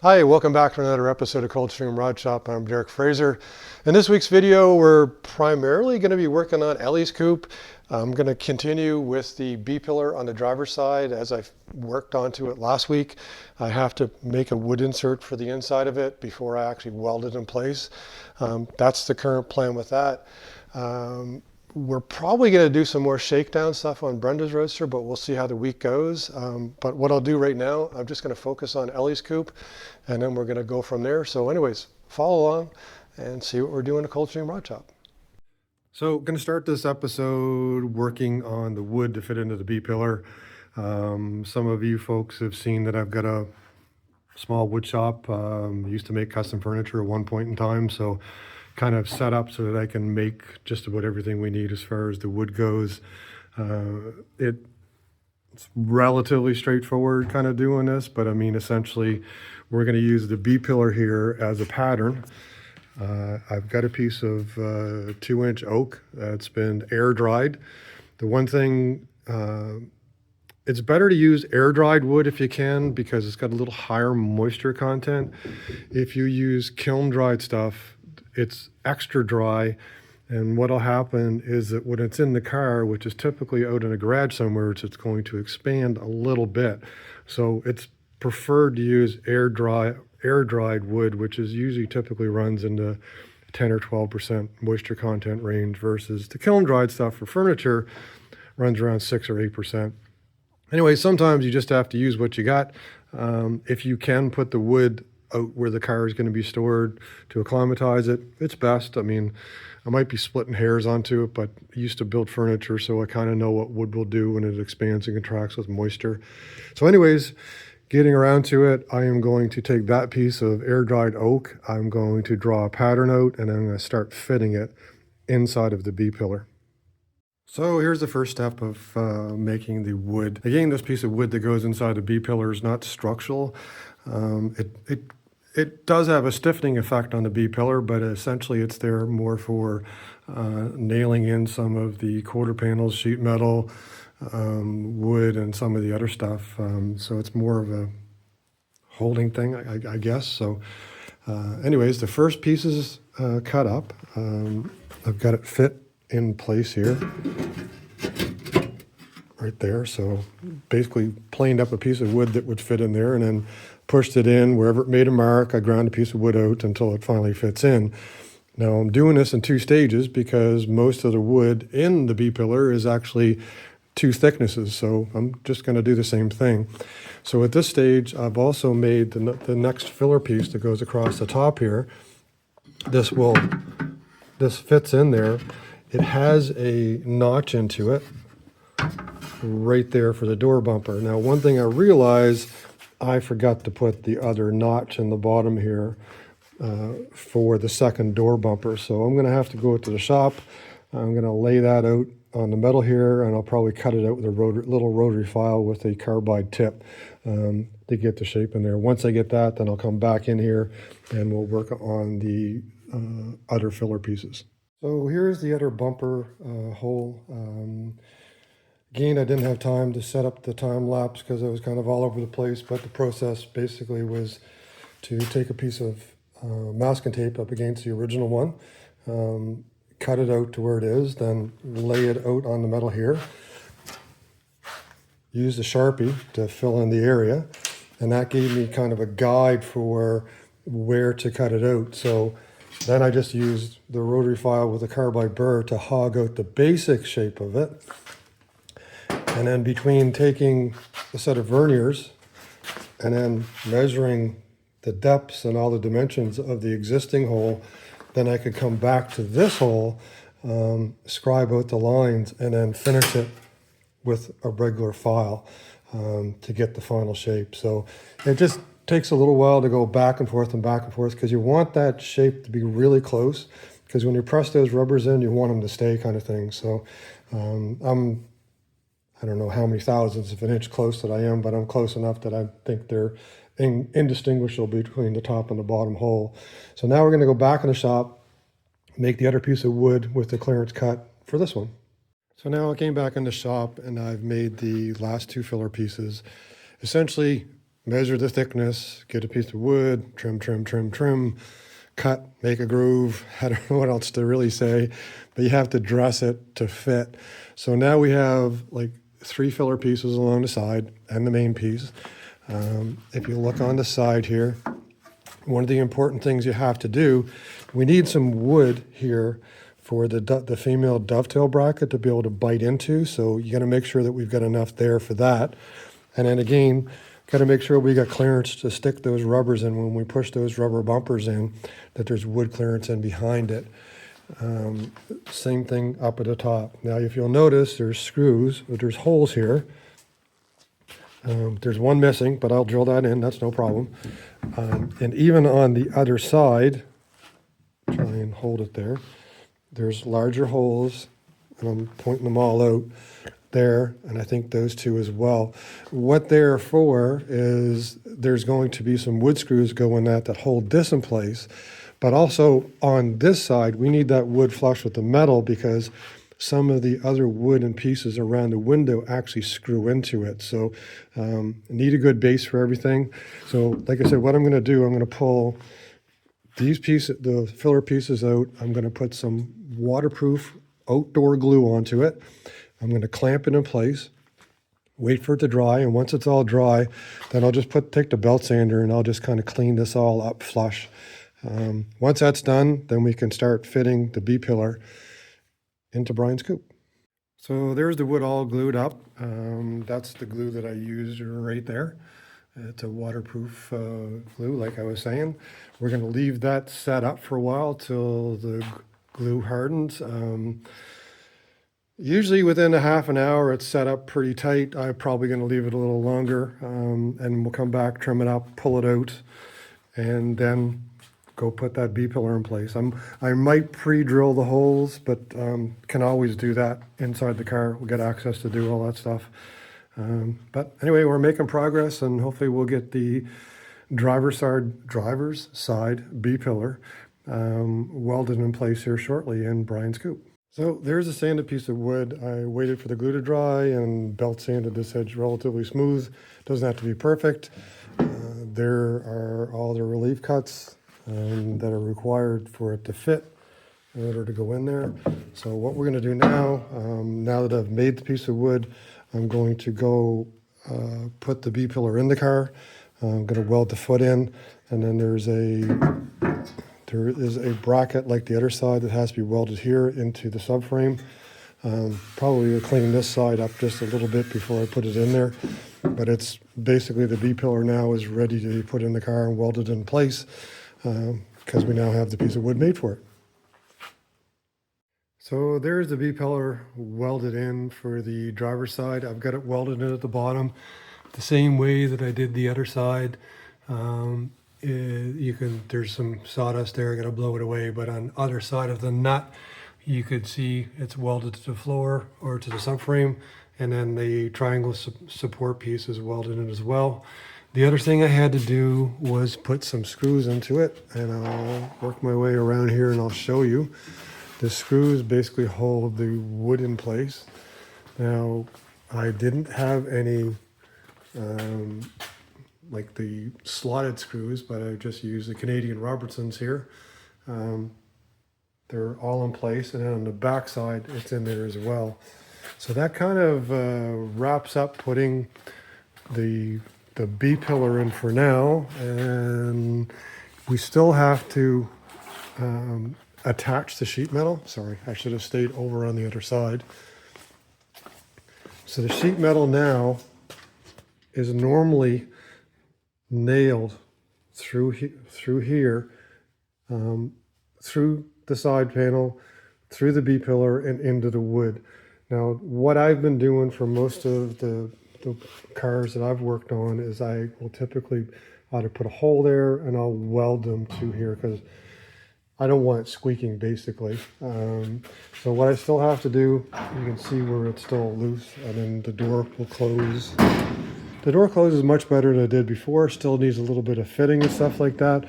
Hi, welcome back to another episode of Coldstream Rod Shop. I'm Derek Fraser. In this week's video, we're primarily going to be working on Ellie's coupe. I'm going to continue with the B-pillar on the driver's side as I worked onto it last week. I have to make a wood insert for the inside of it before I actually weld it in place. That's the current plan with that. We're probably going to do some more shakedown stuff on Brenda's Roadster, but we'll see how the week goes. But what I'll do right now, I'm just going to focus on Ellie's coupe, and then we're going to go from there. So anyways, follow along and see what we're doing at Coldstream Rod Shop. So going to start this episode working on the wood to fit into the B-pillar. Some of you folks have seen that I've got a small wood shop. Used to make custom furniture at one point in time, so kind of set up so that I can make just about everything we need as far as the wood goes. It's relatively straightforward kind of doing this, but I mean, essentially, we're going to use the B-pillar here as a pattern. I've got a piece of 2-inch oak that's been air dried. The one thing, it's better to use air dried wood if you can, because it's got a little higher moisture content. If you use kiln dried stuff, it's extra dry, and what'll happen is that when it's in the car, which is typically out in a garage somewhere, it's going to expand a little bit. So it's preferred to use air dried wood, which is usually typically runs in the 10 or 12% moisture content range, versus the kiln dried stuff for furniture runs around 6 or 8%. Anyway, sometimes you just have to use what you got. If you can put the wood out where the car is going to be stored to acclimatize it, it's best. I mean, I might be splitting hairs onto it, but I used to build furniture, so I kind of know what wood will do when it expands and contracts with moisture. So anyways, getting around to it, I am going to take that piece of air-dried oak, I'm going to draw a pattern out, and I'm going to start fitting it inside of the B-pillar. So here's the first step of making the wood. Again, this piece of wood that goes inside the B-pillar is not structural. It does have a stiffening effect on the B-pillar, but essentially it's there more for nailing in some of the quarter panels, sheet metal, wood, and some of the other stuff. So it's more of a holding thing, I guess. So anyways, the first piece is cut up. I've got it fit in place here, right there. So basically planed up a piece of wood that would fit in there, and then pushed it in wherever it made a mark. I ground a piece of wood out until it finally fits in. Now I'm doing this in 2 stages because most of the wood in the B-pillar is actually 2 thicknesses, so I'm just going to do the same thing. So at this stage, I've also made the next filler piece that goes across the top here. This fits in there. It has a notch into it right there for the door bumper. Now, one thing I realized, I forgot to put the other notch in the bottom here for the second door bumper. So I'm going to have to go to the shop. I'm going to lay that out on the metal here, and I'll probably cut it out with a little rotary file with a carbide tip to get the shape in there. Once I get that, then I'll come back in here and we'll work on the other filler pieces. So here's the other bumper hole. Again, I didn't have time to set up the time lapse because I was kind of all over the place, but the process basically was to take a piece of masking tape up against the original one, cut it out to where it is, then lay it out on the metal here, use the Sharpie to fill in the area, and that gave me kind of a guide for where to cut it out. So then I just used the rotary file with a carbide burr to hog out the basic shape of it. And then between taking a set of verniers and then measuring the depths and all the dimensions of the existing hole, then I could come back to this hole, scribe out the lines, and then finish it with a regular file to get the final shape. So it just takes a little while to go back and forth because you want that shape to be really close, because when you press those rubbers in, you want them to stay kind of thing. So I don't know how many thousandths of an inch close that I am, but I'm close enough that I think they're indistinguishable between the top and the bottom hole. So now we're going to go back in the shop, make the other piece of wood with the clearance cut for this one. So now I came back in the shop and I've made the last 2 filler pieces. Essentially, measure the thickness, get a piece of wood, trim, trim, trim, trim, cut, make a groove. I don't know what else to really say, but you have to dress it to fit. So now we have like 3 filler pieces along the side and the main piece. If you look on the side here, one of the important things you have to do, we need some wood here for the female dovetail bracket to be able to bite into. So you got to make sure that we've got enough there for that. And then again, got to make sure we got clearance to stick those rubbers in when we push those rubber bumpers in, that there's wood clearance in behind it. Same thing up at the top. Now, if you'll notice, there's screws, but there's holes here. There's one missing, but I'll drill that in, that's no problem. And even on the other side, try and hold it there, there's larger holes, and I'm pointing them all out there, and I think those 2 as well. What they're for is there's going to be some wood screws go in that hold this in place, but also on this side, we need that wood flush with the metal because some of the other wood and pieces around the window actually screw into it. So need a good base for everything. So like I said, what I'm going to do, I'm going to pull these pieces, the filler pieces out. I'm going to put some waterproof outdoor glue onto it. I'm going to clamp it in place, wait for it to dry, and once it's all dry, then I'll just take the belt sander and I'll just kind of clean this all up flush. Once that's done, then we can start fitting the B-pillar into Brian's coupe. So there's the wood all glued up. That's the glue that I used right there. It's a waterproof glue, like I was saying. We're going to leave that set up for a while till the glue hardens. Usually within a half an hour, it's set up pretty tight. I'm probably going to leave it a little longer, and we'll come back, trim it up, pull it out, and then go put that B-pillar in place. I might pre-drill the holes, but can always do that inside the car. We'll get access to do all that stuff. But anyway, we're making progress, and hopefully we'll get the driver's side B-pillar welded in place here shortly in Brian's coupe. So there's a sanded piece of wood. I waited for the glue to dry and belt sanded this edge relatively smooth. Doesn't have to be perfect. There are all the relief cuts that are required for it to fit in order to go in there. So what we're going to do now, now that I've made the piece of wood, I'm going to go put the B-pillar in the car. I'm going to weld the foot in, and then there is a bracket like the other side that has to be welded here into the subframe. Probably clean this side up just a little bit before I put it in there, but it's basically the B-pillar now is ready to be put in the car and welded in place because we now have the piece of wood made for it. So there's the B-pillar welded in for the driver's side. I've got it welded in at the bottom the same way that I did the other side. There's some sawdust there, I gotta blow it away, but on the other side of the nut, you could see it's welded to the floor or to the subframe, and then the triangle support piece is welded in as well. The other thing I had to do was put some screws into it, and I'll work my way around here and I'll show you. The screws basically hold the wood in place. Now, I didn't have any like the slotted screws, but I just used the Canadian Robertsons here. They're all in place, and then on the back side, it's in there as well. So that kind of wraps up putting the B-pillar in for now, and we still have to attach the sheet metal. Sorry, I should have stayed over on the other side. So the sheet metal now is normally nailed through here, through the side panel, through the B-pillar, and into the wood. Now, what I've been doing for most of the cars that I've worked on is I will typically either put a hole there and I'll weld them to here because I don't want it squeaking, basically. So what I still have to do, you can see where it's still loose, and then the door will close. The door closes much better than it did before. Still needs a little bit of fitting and stuff like that.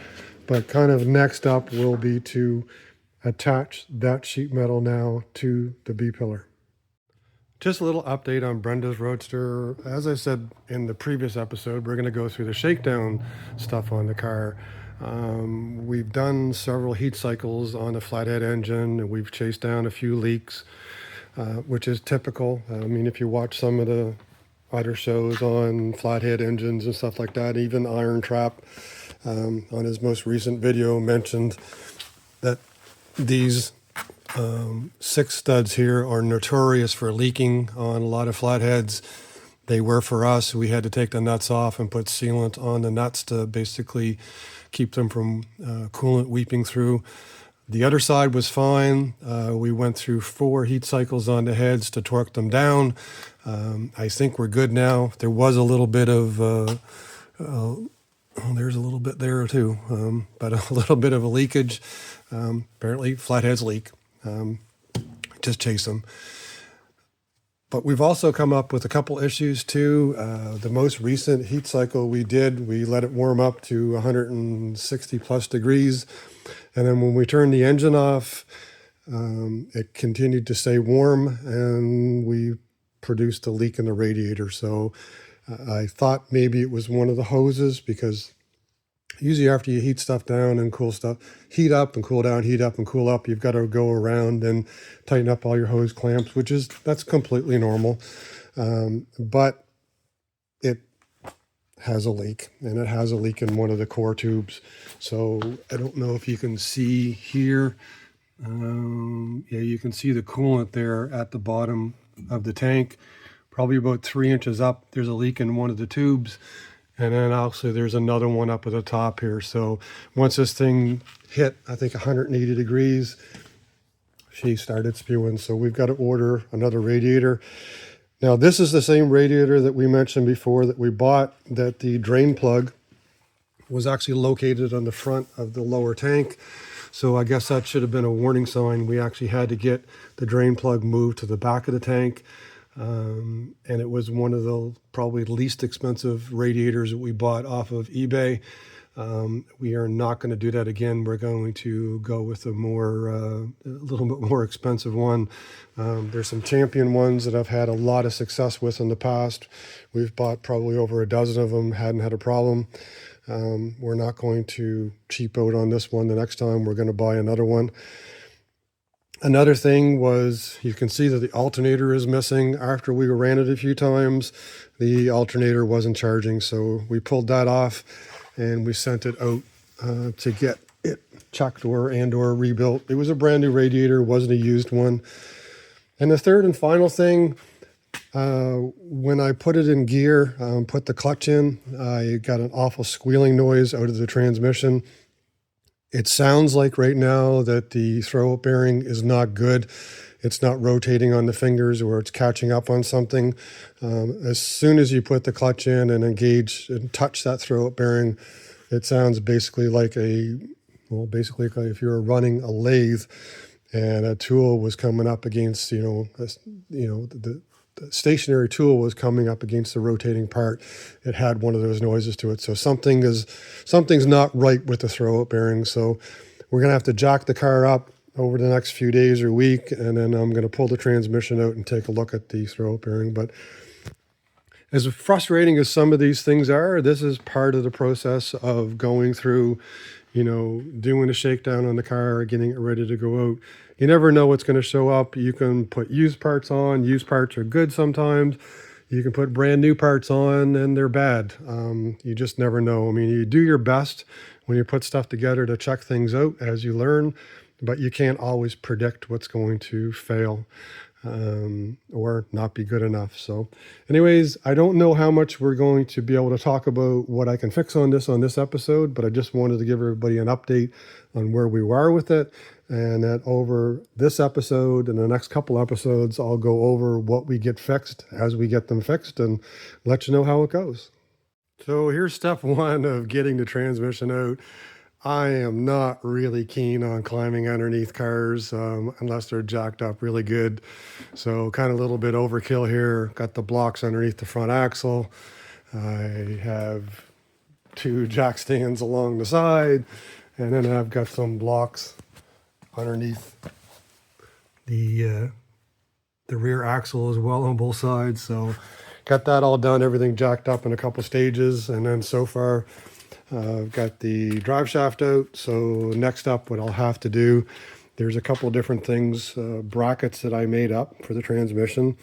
But kind of next up will be to attach that sheet metal now to the B-pillar. Just a little update on Brenda's Roadster. As I said in the previous episode, we're going to go through the shakedown stuff on the car. We've done several heat cycles on the flathead engine, and we've chased down a few leaks, which is typical. I mean, if you watch some of the other shows on flathead engines and stuff like that, even Iron Trap on his most recent video mentioned that these 6 studs here are notorious for leaking on a lot of flatheads. They were for us. We had to take the nuts off and put sealant on the nuts to basically keep them from coolant weeping through. The other side was fine. We went through 4 heat cycles on the heads to torque them down. I think we're good now. There was a little bit of there's a little bit there too, but a little bit of a leakage. Apparently flatheads leak. Just chase them. But we've also come up with a couple issues too. The most recent heat cycle we did, we let it warm up to 160 plus degrees. And then when we turned the engine off, it continued to stay warm and we produced a leak in the radiator. So I thought maybe it was one of the hoses, because usually after you heat stuff down and cool stuff, heat up and cool down, heat up and cool up, you've got to go around and tighten up all your hose clamps, that's completely normal. But it has a leak, and it has a leak in one of the core tubes. So I don't know if you can see here. Yeah, you can see the coolant there at the bottom of the tank, probably about 3 inches up. There's a leak in one of the tubes. And then also there's another one up at the top here. So once this thing hit, I think 180 degrees, she started spewing. So we've got to order another radiator. Now this is the same radiator that we mentioned before that we bought, that the drain plug was actually located on the front of the lower tank. So I guess that should have been a warning sign. We actually had to get the drain plug moved to the back of the tank. And it was one of the probably least expensive radiators that we bought off of eBay. We are not going to do that again. We're going to go with a little bit more expensive one. There's some Champion ones that I've had a lot of success with in the past. We've bought probably over a dozen of them, hadn't had a problem. We're not going to cheap out on this one. The next time we're going to buy another one. Another thing was, you can see that the alternator is missing. After we ran it a few times, the alternator wasn't charging. So we pulled that off and we sent it out to get it checked or rebuilt. It was a brand new radiator, wasn't a used one. And the third and final thing, when I put it in gear, put the clutch in, I got an awful squealing noise out of the transmission. It sounds like right now that the throw-up bearing is not good. It's not rotating on the fingers, or it's catching up on something. As soon as you put the clutch in and engage and touch that throw-up bearing, it sounds basically like basically like if you were running a lathe and a tool was coming up against, the stationary tool was coming up against the rotating part. It had one of those noises to it. So something's not right with the throw-up bearing. So we're going to have to jack the car up over the next few days or week, and then I'm going to pull the transmission out and take a look at the throw-up bearing. But as frustrating as some of these things are, this is part of the process of going through, doing a shakedown on the car, getting it ready to go out. You never know what's going to show up. You can put used parts on. Used parts are good sometimes. You can put brand new parts on and they're bad. You just never know. I mean, you do your best when you put stuff together to check things out as you learn, but you can't always predict what's going to fail or not be good enough. So anyways, I don't know how much we're going to be able to talk about what I can fix on this episode, but I just wanted to give everybody an update on where we are with it. And that over this episode and the next couple episodes, I'll go over what we get fixed as we get them fixed and let you know how it goes. So here's step one of getting the transmission out. I am not really keen on climbing underneath cars unless they're jacked up really good. So kind of a little bit overkill here. Got the blocks underneath the front axle. I have 2 jack stands along the side, and then I've got some blocks underneath the the rear axle as well on both sides. So got that all done, everything jacked up in a couple stages. And then so far, I've got the drive shaft out. So next up, what I'll have to do, there's a couple different things, brackets that I made up for the transmission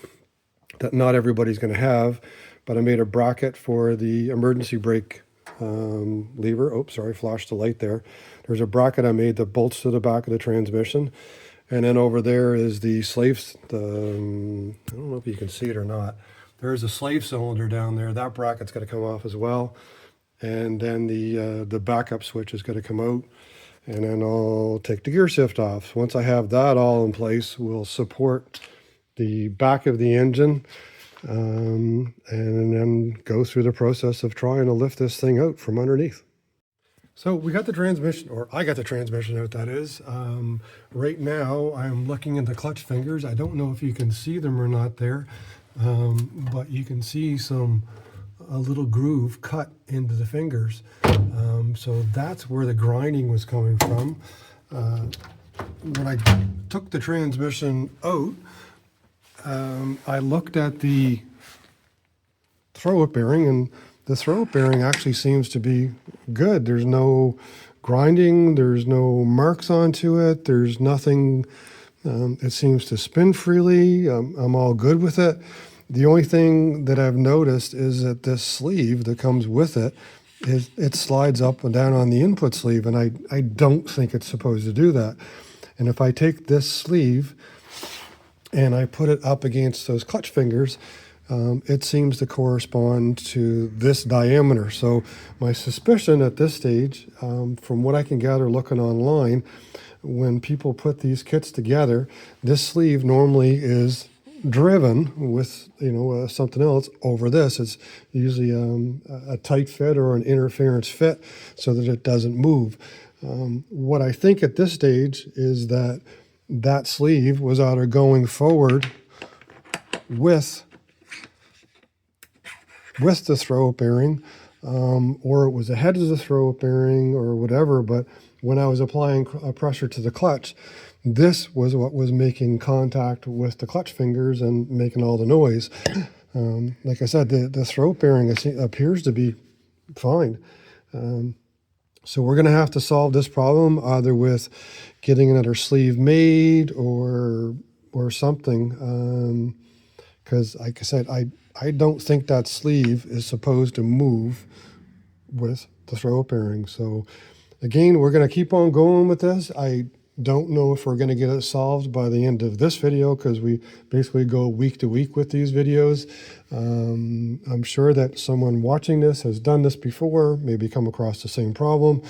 that not everybody's going to have, but I made a bracket for the emergency brake lever. Oh, sorry, flashed the light there. There's a bracket I made that bolts to the back of the transmission. And then over there is the slave, I don't know if you can see it or not. There's a slave cylinder down there. That bracket's going to come off as well. And then the backup switch is going to come out. And then I'll take the gear shift off. Once I have that all in place, we'll support the back of the engine and then go through the process of trying to lift this thing out from underneath. So we got the transmission, or I got the transmission out, that is. Right now I'm looking at the clutch fingers. I don't know if you can see them or not there, but you can see a little groove cut into the fingers. So that's where the grinding was coming from. When I took the transmission out, I looked at the throw-up bearing, and the throw-up bearing actually seems to be good. There's no grinding, there's no marks onto it, there's nothing. It seems to spin freely. I'm all good with it. The only thing that I've noticed is that this sleeve that comes with it, it slides up and down on the input sleeve, and I don't think it's supposed to do that. And if I take this sleeve and I put it up against those clutch fingers, it seems to correspond to this diameter. So my suspicion at this stage, from what I can gather looking online, when people put these kits together, this sleeve normally is driven with something else over this. It's usually a tight fit or an interference fit so that it doesn't move. What I think at this stage is that sleeve was either going forward with the throw-up bearing, or it was ahead of the throw-up bearing or whatever, but when I was applying pressure to the clutch, this was what was making contact with the clutch fingers and making all the noise. Like I said, the throw-up bearing appears to be fine. So we're going to have to solve this problem either with getting another sleeve made or something, because like I said, I don't think that sleeve is supposed to move with the throw-up bearing. So again, we're going to keep on going with this. I don't know if we're going to get it solved by the end of this video, because we basically go week to week with these videos. I'm sure that someone watching this has done this before, maybe come across the same problem.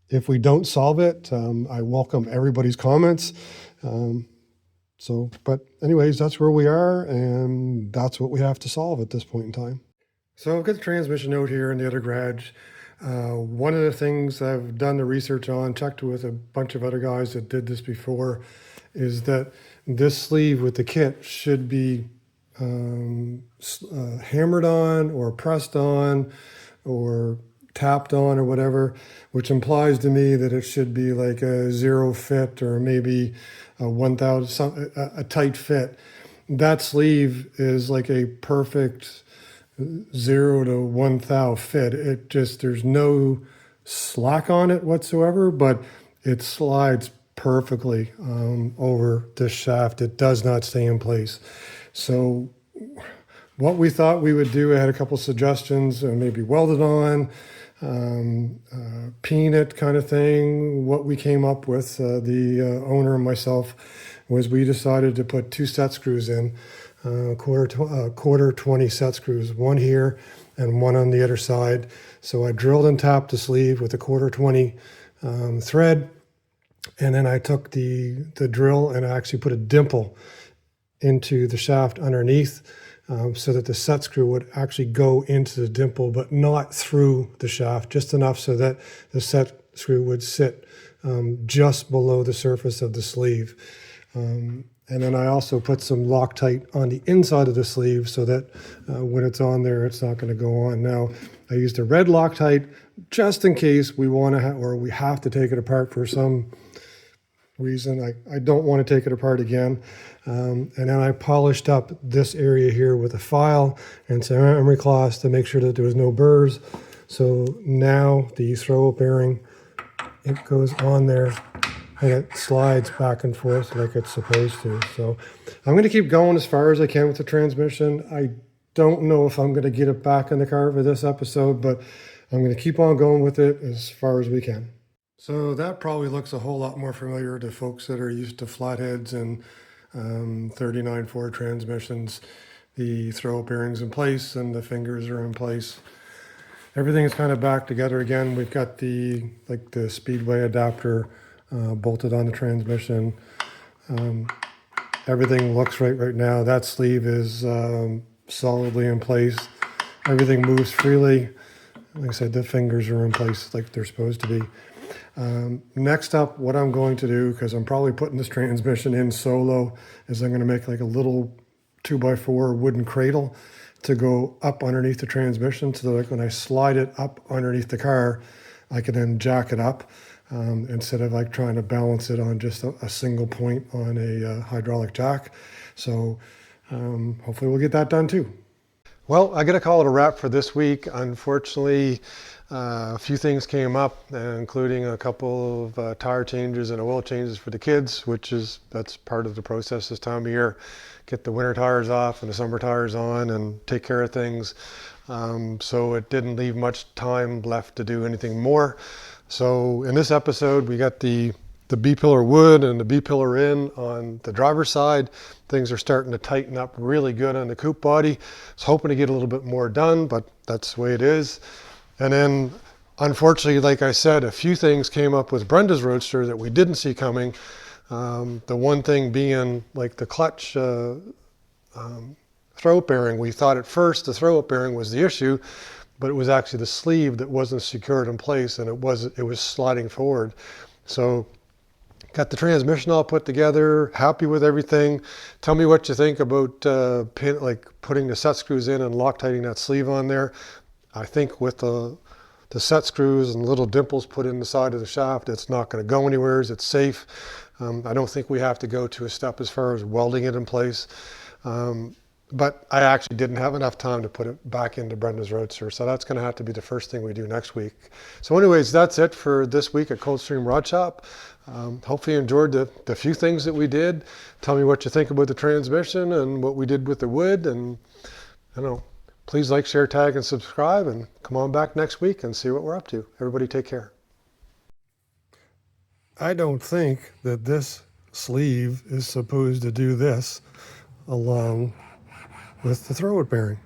If we don't solve it, I welcome everybody's comments. But anyways, that's where we are, and that's what we have to solve at this point in time. So I've got the transmission out here in the other garage. One of the things I've done the research on, checked with a bunch of other guys that did this before, is that this sleeve with the kit should be hammered on or pressed on or tapped on or whatever, which implies to me that it should be like a 0 fit or maybe a 1,000, a tight fit. That sleeve is like a perfect 0 to 1,000 fit. It just, there's no slack on it whatsoever, but it slides perfectly over this shaft. It does not stay in place. So what we thought we would do, I had a couple suggestions, maybe weld it on, peen it kind of thing. What we came up with, the owner and myself, was we decided to put 2 set screws in, quarter 20 set screws, one here and one on the other side. So I drilled and tapped the sleeve with a quarter 20 thread, and then I took the drill and I actually put a dimple into the shaft underneath, so that the set screw would actually go into the dimple, but not through the shaft, just enough so that the set screw would sit just below the surface of the sleeve. And then I also put some Loctite on the inside of the sleeve so that when it's on there, it's not going to go on. Now, I used a red Loctite just in case we want to or we have to take it apart for some reason. I don't want to take it apart again. And then I polished up this area here with a file and some emery cloths to make sure that there was no burrs. So now the throw bearing, it goes on there and it slides back and forth like it's supposed to. So I'm going to keep going as far as I can with the transmission. I don't know if I'm going to get it back in the car for this episode, but I'm going to keep on going with it as far as we can. So that probably looks a whole lot more familiar to folks that are used to flatheads and 39 Ford transmissions. The throw bearings in place and the fingers are in place. Everything is kind of back together again. We've got the speedway adapter bolted on the transmission. Everything looks right now. That sleeve is solidly in place. Everything moves freely. Like I said, the fingers are in place like they're supposed to be. Next up, what I'm going to do, because I'm probably putting this transmission in solo, is I'm going to make like a little 2x4 wooden cradle to go up underneath the transmission, so that like when I slide it up underneath the car, I can then jack it up instead of like trying to balance it on just a single point on a hydraulic jack. So hopefully we'll get that done too. Well, I got to call it a wrap for this week. Unfortunately, a few things came up, including a couple of tire changes and oil changes for the kids, that's part of the process this time of year. Get the winter tires off and the summer tires on and take care of things. So it didn't leave much time left to do anything more. So in this episode, we got the B-pillar wood and the B-pillar in on the driver's side. Things are starting to tighten up really good on the coupe body. I was hoping to get a little bit more done, but that's the way it is. And then, unfortunately, like I said, a few things came up with Brenda's Roadster that we didn't see coming. The one thing being like the clutch throw-up bearing. We thought at first the throw-up bearing was the issue, but it was actually the sleeve that wasn't secured in place, and it was sliding forward. So got the transmission all put together, happy with everything. Tell me what you think about putting the set screws in and Loctiting that sleeve on there. I think with the set screws and little dimples put in the side of the shaft, it's not going to go anywhere. It's safe. I don't think we have to go to a step as far as welding it in place. But I actually didn't have enough time to put it back into Brenda's Roadster, so that's going to have to be the first thing we do next week. So anyways, that's it for this week at Coldstream Rod Shop. Hopefully you enjoyed the few things that we did. Tell me what you think about the transmission and what we did with the wood, and please like, share, tag, and subscribe, and come on back next week and see what we're up to. Everybody take care. I don't think that this sleeve is supposed to do this along with the throw-it bearing.